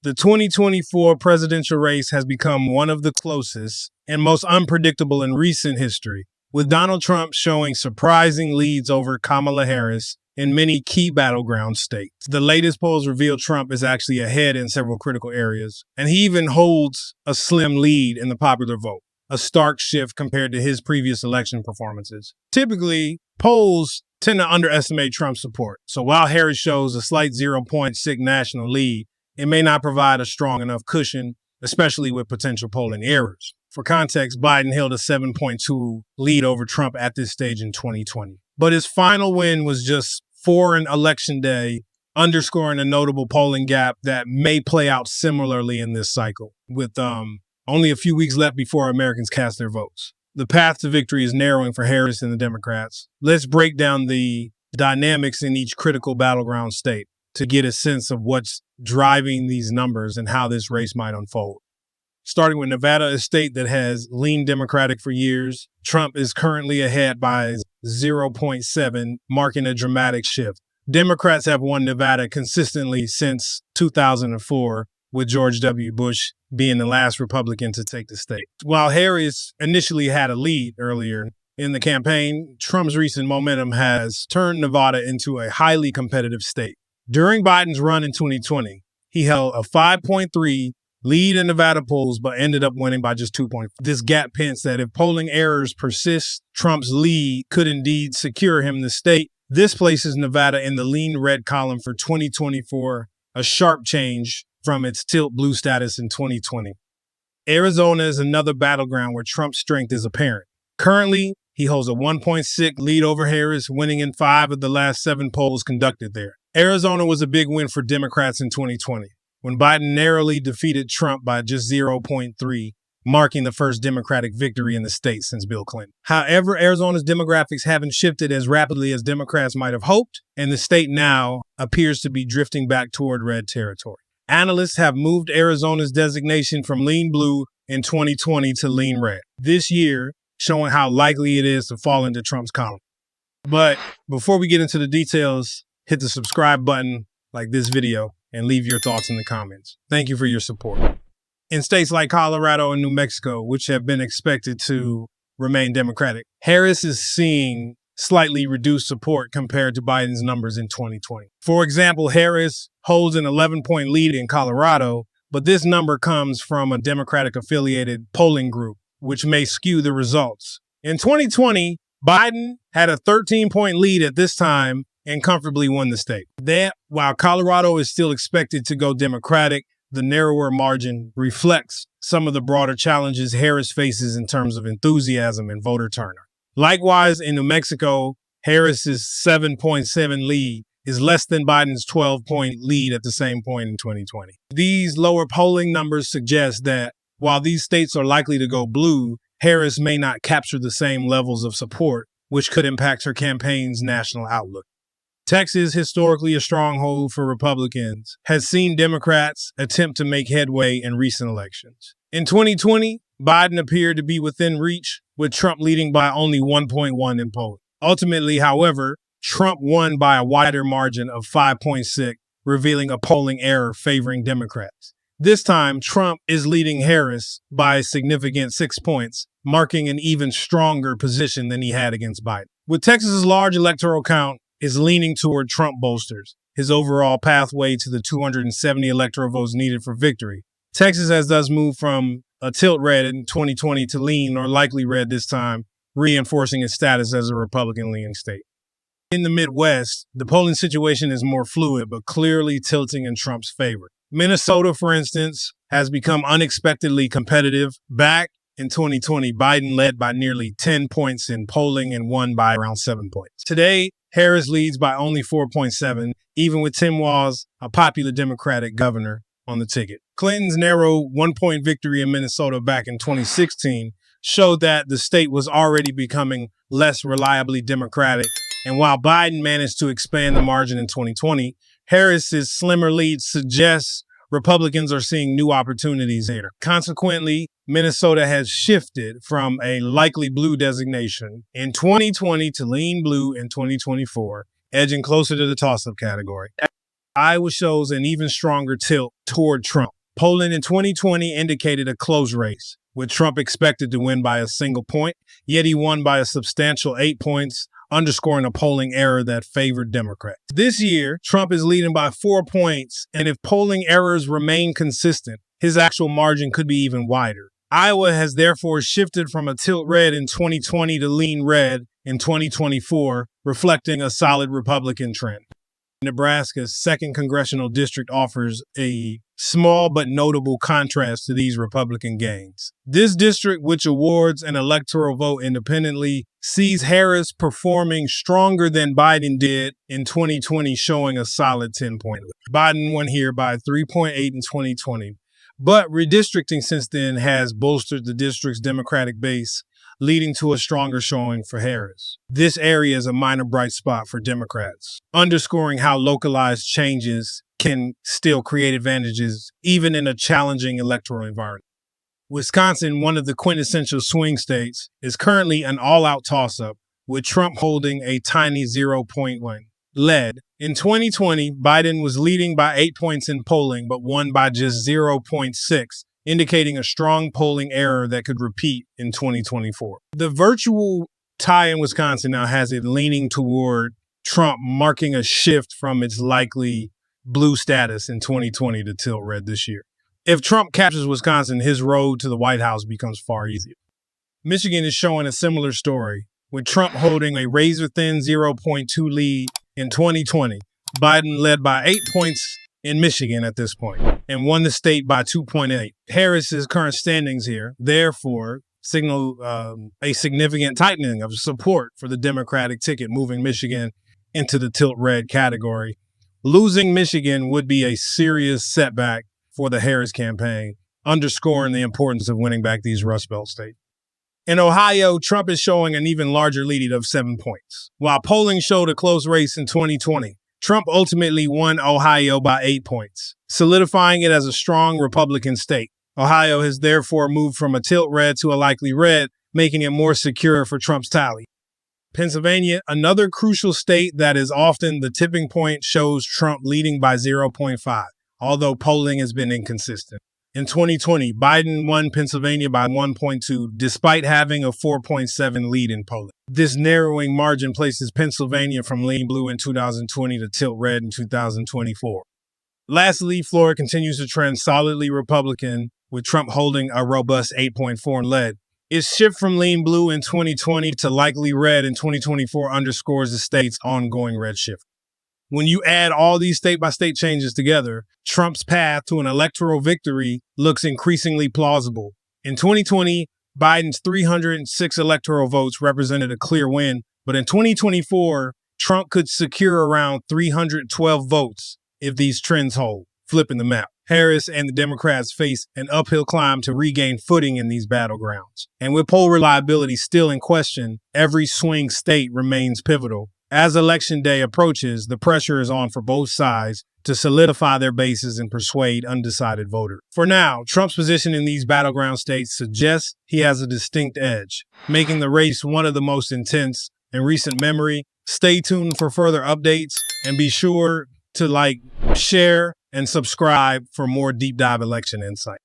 The 2024 presidential race has become one of the closest and most unpredictable in recent history, with Donald Trump showing surprising leads over Kamala Harris in many key battleground states. The latest polls reveal Trump is actually ahead in several critical areas, and he even holds a slim lead in the popular vote, a stark shift compared to his previous election performances. Typically, polls tend to underestimate Trump's support, so while Harris shows a slight 0.6 national lead, it may not provide a strong enough cushion, especially with potential polling errors. For context, Biden held a 7.2 lead over Trump at this stage in 2020. But his final win was just for an election day, underscoring a notable polling gap that may play out similarly in this cycle, with only a few weeks left before Americans cast their votes. The path to victory is narrowing for Harris and the Democrats. Let's break down the dynamics in each critical battleground state to get a sense of what's driving these numbers and how this race might unfold. Starting with Nevada, a state that has leaned Democratic for years, Trump is currently ahead by 0.7, marking a dramatic shift. Democrats have won Nevada consistently since 2004, with George W. Bush being the last Republican to take the state. While Harris initially had a lead earlier in the campaign, Trump's recent momentum has turned Nevada into a highly competitive state. During Biden's run in 2020, he held a 5.3 lead in Nevada polls, but ended up winning by just 2 points. This gap hints that if polling errors persist, Trump's lead could indeed secure him the state. This places Nevada in the lean red column for 2024, a sharp change from its tilt blue status in 2020. Arizona is another battleground where Trump's strength is apparent. Currently, he holds a 1.6 lead over Harris, winning in 5 of the last 7 polls conducted there. Arizona was a big win for Democrats in 2020, when Biden narrowly defeated Trump by just 0.3, marking the first Democratic victory in the state since Bill Clinton. However, Arizona's demographics haven't shifted as rapidly as Democrats might have hoped, and the state now appears to be drifting back toward red territory. Analysts have moved Arizona's designation from lean blue in 2020 to lean red this year, showing how likely it is to fall into Trump's column. But before we get into the details, hit the subscribe button, like this video, and leave your thoughts in the comments. Thank you for your support. In states like Colorado and New Mexico, which have been expected to remain Democratic, Harris is seeing slightly reduced support compared to Biden's numbers in 2020. For example, Harris holds an 11-point lead in Colorado, but this number comes from a Democratic-affiliated polling group, which may skew the results. In 2020, Biden had a 13-point lead at this time and comfortably won the state. While Colorado is still expected to go Democratic, the narrower margin reflects some of the broader challenges Harris faces in terms of enthusiasm and voter turnout. Likewise, in New Mexico, Harris's 7.7 lead is less than Biden's 12-point lead at the same point in 2020. These lower polling numbers suggest that while these states are likely to go blue, Harris may not capture the same levels of support, which could impact her campaign's national outlook. Texas, historically a stronghold for Republicans, has seen Democrats attempt to make headway in recent elections. In 2020, Biden appeared to be within reach, with Trump leading by only 1.1 in polling. Ultimately, however, Trump won by a wider margin of 5.6, revealing a polling error favoring Democrats. This time, Trump is leading Harris by a significant 6 points, marking an even stronger position than he had against Biden. With Texas's large electoral count is leaning toward Trump bolsters his overall pathway to the 270 electoral votes needed for victory. Texas has thus moved from a tilt red in 2020 to lean or likely red this time, reinforcing its status as a Republican-leaning state. In the Midwest, the polling situation is more fluid, but clearly tilting in Trump's favor. Minnesota, for instance, has become unexpectedly competitive. Back in 2020, Biden led by nearly 10 points in polling and won by around 7 points. Today, Harris leads by only 4.7, even with Tim Walz, a popular Democratic governor, on the ticket. Clinton's narrow 1-point victory in Minnesota back in 2016 showed that the state was already becoming less reliably Democratic. And while Biden managed to expand the margin in 2020, Harris's slimmer lead suggests Republicans are seeing new opportunities here. Consequently, Minnesota has shifted from a likely blue designation in 2020 to lean blue in 2024, edging closer to the toss-up category. Iowa shows an even stronger tilt toward Trump. Polling in 2020 indicated a close race, with Trump expected to win by a single point, yet he won by a substantial 8 points, underscoring a polling error that favored Democrats. This year, Trump is leading by 4 points, and if polling errors remain consistent, his actual margin could be even wider. Iowa has therefore shifted from a tilt red in 2020 to lean red in 2024, reflecting a solid Republican trend. Nebraska's 2nd congressional district offers a small but notable contrast to these Republican gains. This district, which awards an electoral vote independently, sees Harris performing stronger than Biden did in 2020, showing a solid 10-point lead. Biden won here by 3.8 in 2020, but redistricting since then has bolstered the district's Democratic base, leading to a stronger showing for Harris. This area is a minor bright spot for Democrats, underscoring how localized changes can still create advantages even in a challenging electoral environment. Wisconsin, one of the quintessential swing states, is currently an all-out toss-up, with Trump holding a tiny 0-point win. In 2020, Biden was leading by 8 points in polling, but won by just 0.6, indicating a strong polling error that could repeat in 2024. The virtual tie in Wisconsin now has it leaning toward Trump, marking a shift from its likely blue status in 2020 to tilt red this year. If Trump captures Wisconsin, his road to the White House becomes far easier. Michigan is showing a similar story, with Trump holding a razor-thin 0.2 lead in 2020. Biden led by 8 points in Michigan at this point and won the state by 2.8. Harris's current standings here, therefore, signal a significant tightening of support for the Democratic ticket, moving Michigan into the tilt red category. Losing Michigan would be a serious setback for the Harris campaign, underscoring the importance of winning back these Rust Belt states. In Ohio, Trump is showing an even larger lead of 7 points. While polling showed a close race in 2020, Trump ultimately won Ohio by 8 points, solidifying it as a strong Republican state. Ohio has therefore moved from a tilt red to a likely red, making it more secure for Trump's tally. Pennsylvania, another crucial state that is often the tipping point, shows Trump leading by 0.5, although polling has been inconsistent. In 2020, Biden won Pennsylvania by 1.2, despite having a 4.7 lead in polling. This narrowing margin places Pennsylvania from lean blue in 2020 to tilt red in 2024. Lastly, Florida continues to trend solidly Republican, with Trump holding a robust 8.4 in lead. Its shift from lean blue in 2020 to likely red in 2024 underscores the state's ongoing red shift. When you add all these state-by-state changes together, Trump's path to an electoral victory looks increasingly plausible. In 2020, Biden's 306 electoral votes represented a clear win, but in 2024, Trump could secure around 312 votes if these trends hold, flipping the map. Harris and the Democrats face an uphill climb to regain footing in these battlegrounds. And with poll reliability still in question, every swing state remains pivotal. As Election Day approaches, the pressure is on for both sides to solidify their bases and persuade undecided voters. For now, Trump's position in these battleground states suggests he has a distinct edge, making the race one of the most intense in recent memory. Stay tuned for further updates and be sure to like, share, and subscribe for more deep dive election insight.